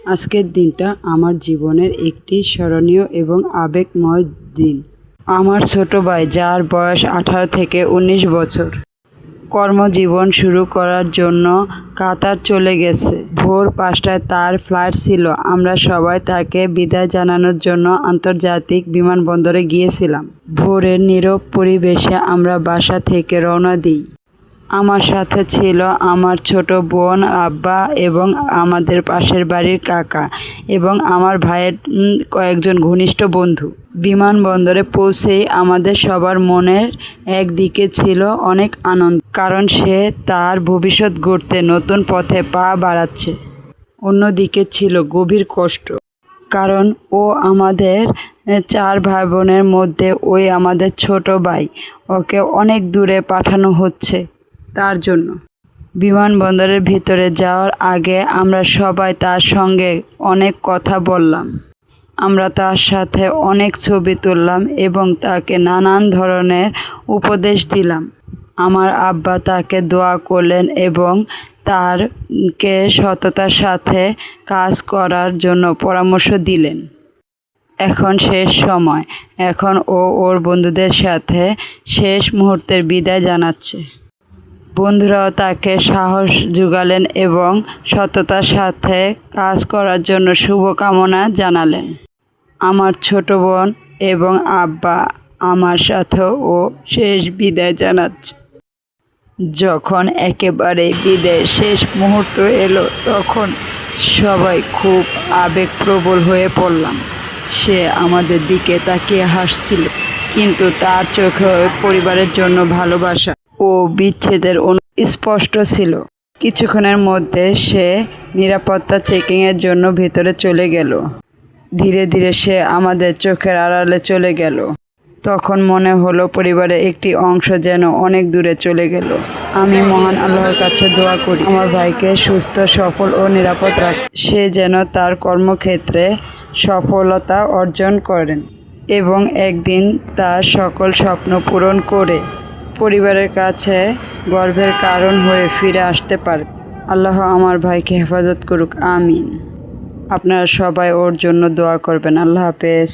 আজকের দিনটা আমার জীবনের একটি স্মরণীয় এবং আবেগময় দিন। আমার ছোট ভাই, যার বয়স 18 থেকে 19 বছর, কর্মজীবন শুরু করার জন্য কাতার চলে গেছে। ভোর 5টায় তার ফ্লাইট ছিল। আমরা সবাই তাকে বিদায় জানানোর জন্য আন্তর্জাতিক বিমানবন্দরে গিয়েছিলাম। ভোরের নীরব পরিবেশে আমরা বাসা থেকে রওনা দিই। আমার সাথে ছিল আমার ছোট বোন, আব্বা এবং আমাদের পাশের বাড়ির কাকা এবং আমার ভাইয়ের কয়েকজন ঘনিষ্ঠ বন্ধু। বিমানবন্দরে পৌঁছেই আমাদের সবার মনের একদিকে ছিল অনেক আনন্দ, কারণ সে তার ভবিষ্যৎ গড়তে নতুন পথে পা বাড়াচ্ছে। অন্যদিকে ছিল গভীর কষ্ট, কারণ ও আমাদের 4 ভাই বোনের মধ্যে ওই আমাদের ছোট ভাই। ওকে অনেক দূরে পাঠানো হচ্ছে তার জন্য। বিমানবন্দরের ভিতরে যাওয়ার আগে আমরা সবাই তার সঙ্গে অনেক কথা বললাম। আমরা তার সাথে অনেক ছবি তুললাম এবং তাকে নানান ধরনের উপদেশ দিলাম। আমার আব্বা তাকে দোয়া করলেন এবং তারকে সততার সাথে কাজ করার জন্য পরামর্শ দিলেন। এখন শেষ সময়, এখন ও ওর বন্ধুদের সাথে শেষ মুহূর্তের বিদায় জানাচ্ছে। বন্ধুরাও তাকে সাহস জোগালেন এবং সততার সাথে কাজ করার জন্য শুভকামনা জানালেন। আমার ছোট বোন এবং আব্বা আমার সাথেও শেষ বিদায় জানাচ্ছে। যখন একেবারে বিদায়ের শেষ মুহূর্ত এলো, তখন সবাই খুব আবেগপ্রবল হয়ে পড়লাম। সে আমাদের দিকে তাকিয়ে হাসছিল, কিন্তু তার চোখে পরিবারের জন্য ভালোবাসা ও বিচ্ছেদের স্পষ্ট ছিল। কিছুক্ষণের মধ্যে সে নিরাপত্তা চেকিংয়ের জন্য ভিতরে চলে গেল। ধীরে ধীরে সে আমাদের চোখের আড়ালে চলে গেল। তখন মনে হলো পরিবারের একটি অংশ যেন অনেক দূরে চলে গেল। আমি মহান আল্লাহর কাছে দোয়া করি আমার ভাইকে সুস্থ, সফল ও নিরাপদ রাখে। সে যেন তার কর্মক্ষেত্রে সফলতা অর্জন করেন এবং একদিন তার সকল স্বপ্ন পূরণ করে পরিবারের কাছে গর্বের কারণ হয়ে ফিরে আসতে পারে। আল্লাহ আমার ভাইকে হেফাজত করুক, আমিন। আপনারা সবাই ওর জন্য দোয়া করবেন। আল্লাহ হাফেজ।